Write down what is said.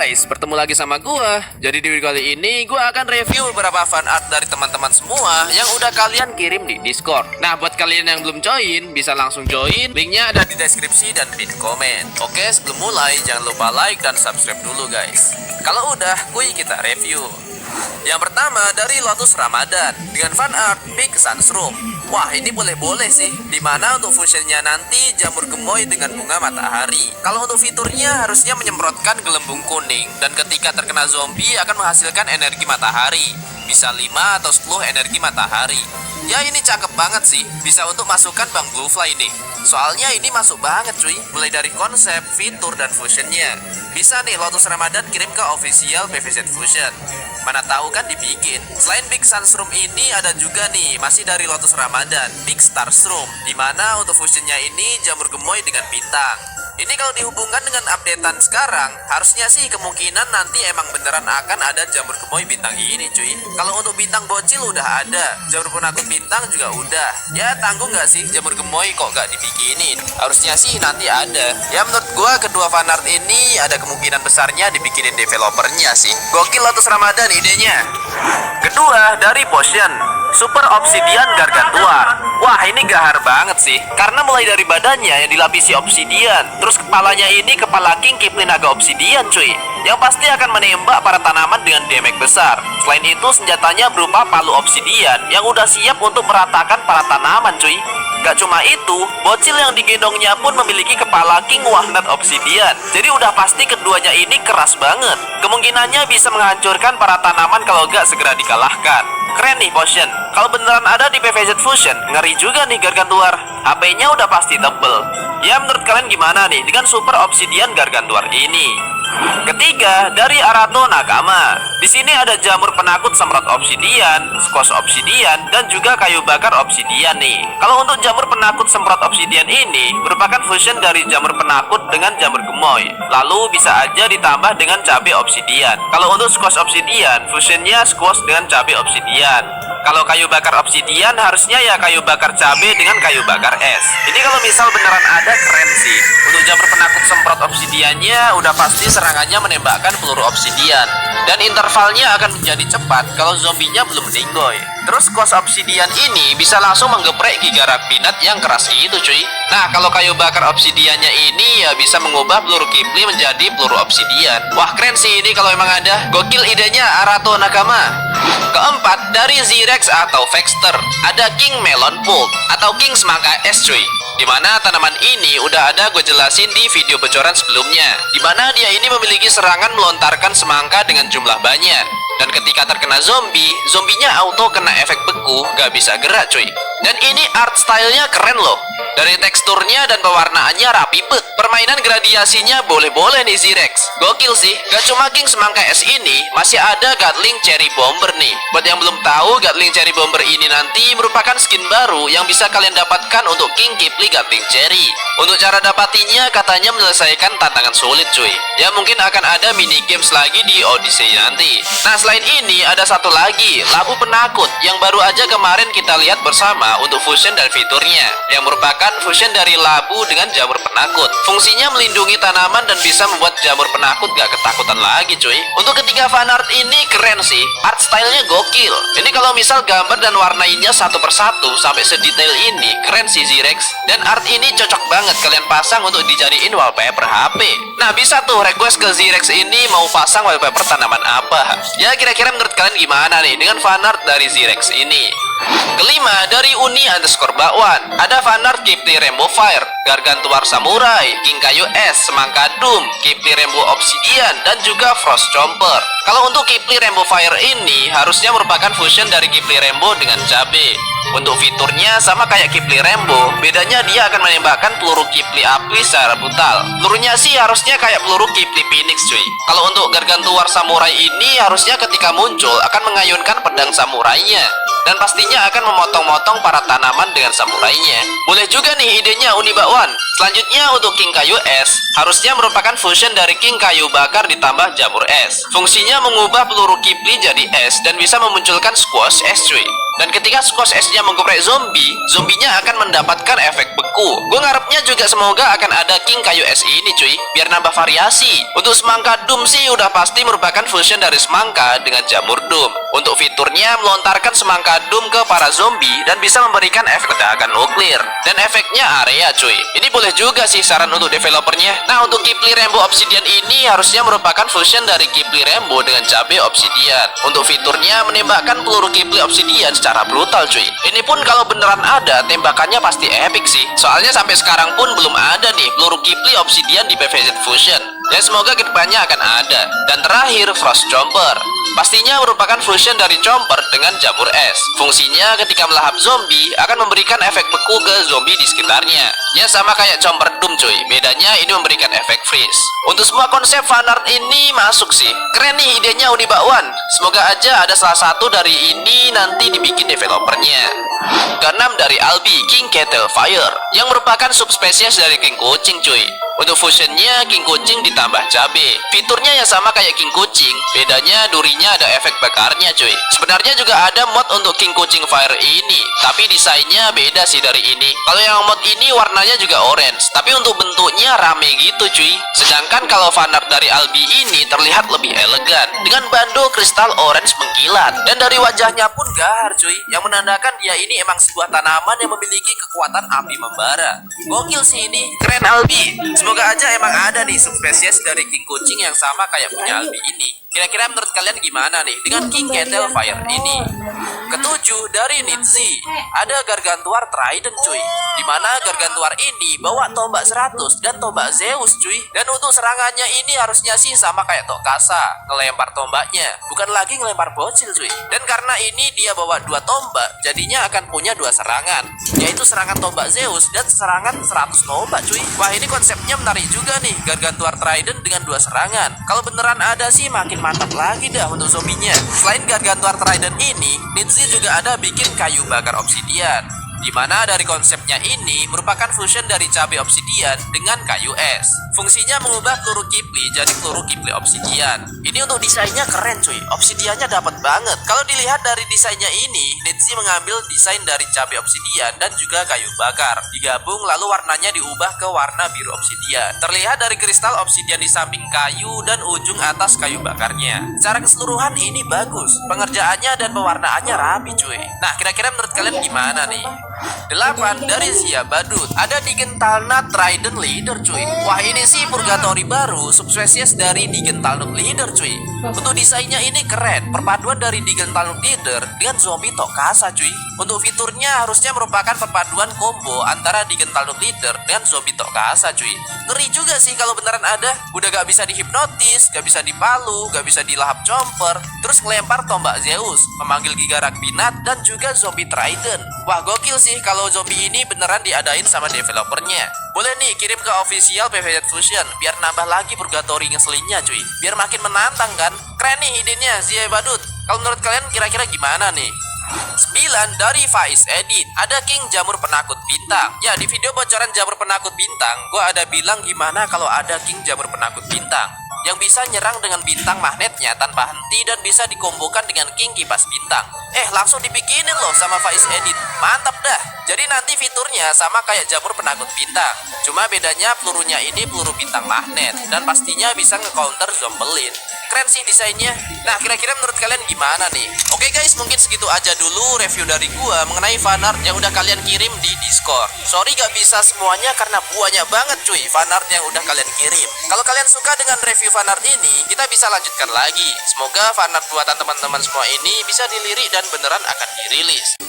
guys, bertemu lagi sama gua. Jadi di video kali ini gua akan review beberapa fan art dari teman-teman semua yang udah kalian kirim di Discord. Nah, buat kalian yang belum join, bisa langsung join. Linknya ada di deskripsi dan pin komen. Oke, sebelum mulai jangan lupa like dan subscribe dulu guys. Kalau udah, kuy kita review. Yang pertama dari Lotus Ramadan dengan fan art Big Sunshroom. Wah, ini boleh-boleh sih. Dimana untuk fusionnya nanti jamur gemoy dengan bunga matahari. Kalau untuk fiturnya harusnya menyemprotkan gelembung kuning dan ketika terkena zombie akan menghasilkan energi matahari. Bisa 5 atau 10 energi matahari. Ya, ini cakep banget sih. Bisa untuk masukkan Bang Bluefly nih. Soalnya ini masuk banget cuy. Mulai dari konsep, fitur, dan fusionnya. Bisa nih Lotus Ramadan kirim ke official PVZ Fusion. Mana tahu kan dibikin. Selain Big Sunshroom ini ada juga nih masih dari Lotus Ramadan Big Starshroom, dimana untuk fusionnya ini jamur gemoy dengan bintang. Ini kalau dihubungkan dengan updatean sekarang, harusnya sih kemungkinan nanti emang beneran akan ada jamur gemoy bintang ini cuy. Kalau untuk bintang bocil udah ada, jamur penakut bintang juga udah. Ya tanggung gak sih jamur gemoy kok gak dibikinin? Harusnya sih nanti ada. Ya menurut gua kedua fanart ini ada kemungkinan besarnya dibikinin developernya sih. Gokil Lotus Ramadan idenya. Kedua dari Potion Super Obsidian Gargantua. Wah, ini gahar banget sih. Karena mulai dari badannya yang dilapisi obsidian, terus kepalanya ini kepala King Kipli Naga Obsidian cuy, yang pasti akan menembak para tanaman dengan damage besar. Selain itu senjatanya berupa palu obsidian yang udah siap untuk meratakan para tanaman cuy. Gak cuma itu, bocil yang digendongnya pun memiliki kepala King Wahnat Obsidian. Jadi udah pasti keduanya ini keras banget. Kemungkinannya bisa menghancurkan para tanaman kalau gak segera dikalahkan. Keren nih Potion. Kalau beneran ada di PVZ Fusion, ngeri juga nih Gargantuar. HP-nya udah pasti tebel. Ya menurut kalian gimana nih dengan Super Obsidian Gargantuar ini? Ketiga dari Arato Nakama. Di sini ada jamur penakut semprot obsidian, squash obsidian, dan juga kayu bakar obsidian nih. Kalau untuk jamur penakut semprot obsidian ini merupakan fusion dari jamur penakut dengan jamur gemoy. Lalu bisa aja ditambah dengan cabai obsidian. Kalau untuk squash obsidian, fusionnya squash dengan cabai obsidian. Kalau kayu bakar obsidian harusnya ya kayu bakar cabai dengan kayu bakar es. Ini kalau misal beneran ada keren sih. Untuk jamur penakut semprot obsidiannya udah pasti serangannya menembakkan peluru obsidian. Dan intervalnya akan menjadi cepat kalau zombinya belum meninggoy. Terus squash obsidian ini bisa langsung menggeprek Giga Rakbinat yang keras itu cuy. Nah, kalau kayu bakar obsidiannya ini ya bisa mengubah peluru Kipli menjadi peluru obsidian. Wah, keren sih ini kalau emang ada. Gokil idenya Arato Nakama. Keempat dari Zirex atau Vexter, ada King Melon Pulp atau King Semangka Es cuy. Dimana tanaman ini udah ada gue jelasin di video bocoran sebelumnya. Dimana dia ini memiliki serangan melontarkan semangka dengan jumlah banyak. Dan ketika terkena zombie, zombinya auto kena efek beku, gak bisa gerak cuy. Dan ini art stylenya keren loh. Dari teksturnya dan pewarnaannya rapi bet. Permainan gradiasinya boleh-boleh nih Zirex. Gokil sih. Gak cuma King Semangka Es ini, masih ada Gatling Cherry Bomber nih. Buat yang belum tahu, Gatling Cherry Bomber ini nanti merupakan skin baru yang bisa kalian dapatkan untuk King Kipli Gatling Cherry. Untuk cara dapatinya katanya menyelesaikan tantangan sulit cuy. Ya mungkin akan ada mini games lagi di Odyssey nanti. Nah, selain ini ada satu lagi, Labu Penakut yang baru aja kemarin kita lihat bersama untuk fusion dan fiturnya, yang merupakan fusion dari labu dengan jamur penakut. Fungsinya melindungi tanaman dan bisa membuat jamur penakut gak ketakutan lagi cuy. Untuk ketiga fanart ini keren sih. Art stylenya gokil. Ini kalau misal gambar dan warnainya satu persatu sampai sedetail ini, keren sih Zirex. Dan art ini cocok banget kalian pasang untuk dijadiin wallpaper HP. Nah, bisa tuh request ke Zirex ini mau pasang wallpaper tanaman apa. Ya kira-kira menurut kalian gimana nih dengan fanart dari Zirex ini? Kelima dari Uni underscore Bakwan, ada fanart Kipli Rainbow Fire, Gargantuar Samurai, King Kayu Es, Semangka Doom, Kipli Rainbow Obsidian, dan juga Frost Chomper. Kalau untuk Kipli Rainbow Fire ini harusnya merupakan fusion dari Kipli Rainbow dengan cabe. Untuk fiturnya sama kayak Kipli Rainbow, bedanya dia akan menembakkan peluru Kipli api secara brutal. Pelurunya sih harusnya kayak peluru Kipli Phoenix cuy. Kalau untuk Gargantuar Samurai ini harusnya ketika muncul akan mengayunkan pedang samurainya. Dan pastinya akan memotong-motong para tanaman dengan samurainya. Boleh juga nih idenya Uni Bakwan. Selanjutnya untuk King Kayu Es, harusnya merupakan fusion dari King Kayu Bakar ditambah jamur es. Fungsinya mengubah peluru Kipli jadi es dan bisa memunculkan squash es cuy. Dan ketika squash esnya menggeprek zombie, zombinya akan mendapatkan efek beku. Gue ngarepnya juga semoga akan ada king kayu es ini cuy, biar nambah variasi. Untuk semangka doom sih udah pasti merupakan fusion dari semangka dengan jamur doom. Untuk fiturnya melontarkan semangka doom ke para zombie dan bisa memberikan efek ledakan nuklir. Dan efeknya area cuy. Ini boleh juga sih saran untuk developernya. Nah untuk Kipli Rainbow Obsidian ini harusnya merupakan fusion dari Kipli Rainbow dengan cabai obsidian. Untuk fiturnya menembakkan peluru Kipli Obsidian secara brutal cuy. Ini pun kalau beneran ada, tembakannya pasti epic sih. Soalnya sampai sekarang pun belum ada nih peluru Kipli Obsidian di PVZ Fusion. Ya semoga kedepannya akan ada. Dan terakhir Frost Chomper. Pastinya merupakan fusion dari Chomper dengan jamur es. Fungsinya ketika melahap zombie akan memberikan efek beku ke zombie di sekitarnya. Ya sama kayak Chomper Doom cuy. Bedanya ini memberikan efek freeze. Untuk semua konsep fanart ini masuk sih. Keren nih idenya Uni Bakwan. Semoga aja ada salah satu dari ini nanti dibikin developernya. Keenam dari Albi, King Kettle Fire, yang merupakan subspesies dari King Kucing cuy. Untuk fusionnya King Kucing ditambah cabe. Fiturnya yang sama kayak King Kucing, bedanya durinya ada efek bakarnya cuy. Sebenarnya juga ada mod untuk King Kucing Fire ini, tapi desainnya beda sih dari ini. Kalau yang mod ini warnanya juga orange, tapi untuk bentuknya rame gitu cuy. Sedangkan kalau fanart dari Albi ini terlihat lebih elegan dengan bando kristal orange mengkilat, dan dari wajahnya pun gahar cuy, yang menandakan dia ini emang sebuah tanaman yang memiliki kekuatan api membara. Gokil sih ini, keren Albi. Semoga aja emang ada nih subspesies dari King Kucing yang sama kayak punya Albi ini. Kira-kira menurut kalian gimana nih dengan King Kettle Fire ini? Ketujuh dari Nidzi, ada Gargantuar Trident cuy. Dimana Gargantuar ini bawa tombak 100 dan tombak Zeus cuy. Dan untuk serangannya ini harusnya sih sama kayak Tokasa, ngelempar tombaknya, bukan lagi ngelempar bocil cuy. Dan karena ini dia bawa 2 tombak, jadinya akan punya 2 serangan, yaitu serangan tombak Zeus dan serangan 100 tombak cuy. Wah ini konsepnya menarik juga nih, Gargantuar Trident dengan 2 serangan. Kalau beneran ada sih makin mantap lagi dah untuk zombinya. Selain Gargantuar Trident ini, Nidzi juga ada bikin kayu bakar obsidian, dimana dari konsepnya ini merupakan fusion dari cabai obsidian dengan kayu es. Fungsinya mengubah peluru Kipli jadi peluru Kipli obsidian. Ini untuk desainnya keren cuy, obsidiannya dapat banget. Kalau dilihat dari desainnya ini, Nidzi mengambil desain dari cabai obsidian dan juga kayu bakar, digabung lalu warnanya diubah ke warna biru obsidian. Terlihat dari kristal obsidian di samping kayu dan ujung atas kayu bakarnya. Secara keseluruhan ini bagus, pengerjaannya dan pewarnaannya rapi cuy. Nah kira-kira menurut kalian gimana nih? 8 dari Zia Badut, ada Digentalna Trident Leader cuy. Wah ini sih purgatory baru, subspesies dari Digentalna Leader cuy. Untuk desainnya ini keren, perpaduan dari Digentalna Leader dengan zombie Tokasa cuy. Untuk fiturnya harusnya merupakan perpaduan combo antara Digentalna Leader dengan zombie Tokasa cuy. Ngeri juga sih kalau beneran ada. Udah gak bisa dihipnotis, gak bisa dipalu, gak bisa dilahap Chomper, terus ngelempar tombak Zeus, memanggil Giga Ragbinat dan juga zombie Trident. Wah gokil sih kalau zombie ini beneran diadain sama developernya. Boleh nih kirim ke official PVZ Fusion biar nambah lagi purgatory ngeselinnya cuy, biar makin menantang kan. Keren nih idenya Zia Badut. Kalau menurut kalian kira-kira gimana nih? 9 dari Faiz Edit, ada King Jamur Penakut Bintang. Ya di video bocoran Jamur Penakut Bintang, gua ada bilang gimana kalau ada King Jamur Penakut Bintang yang bisa nyerang dengan bintang magnetnya tanpa henti dan bisa dikombokan dengan King Kipas Bintang. Langsung dibikinin loh sama Faiz Edit. Mantap dah. Jadi nanti fiturnya sama kayak Jamur Penakut Bintang, cuma bedanya pelurunya ini peluru bintang magnet dan pastinya bisa nge-counter Zombelin. Keren sih desainnya. Nah kira-kira menurut kalian gimana nih? Oke guys, mungkin segitu aja dulu review dari gua mengenai fanart yang udah kalian kirim di Discord. Sorry gak bisa semuanya karena banyak banget cuy fanart yang udah kalian kirim. Kalau kalian suka dengan review fanart ini, kita bisa lanjutkan lagi. Semoga fanart buatan teman-teman semua ini bisa dilirik dan beneran akan dirilis.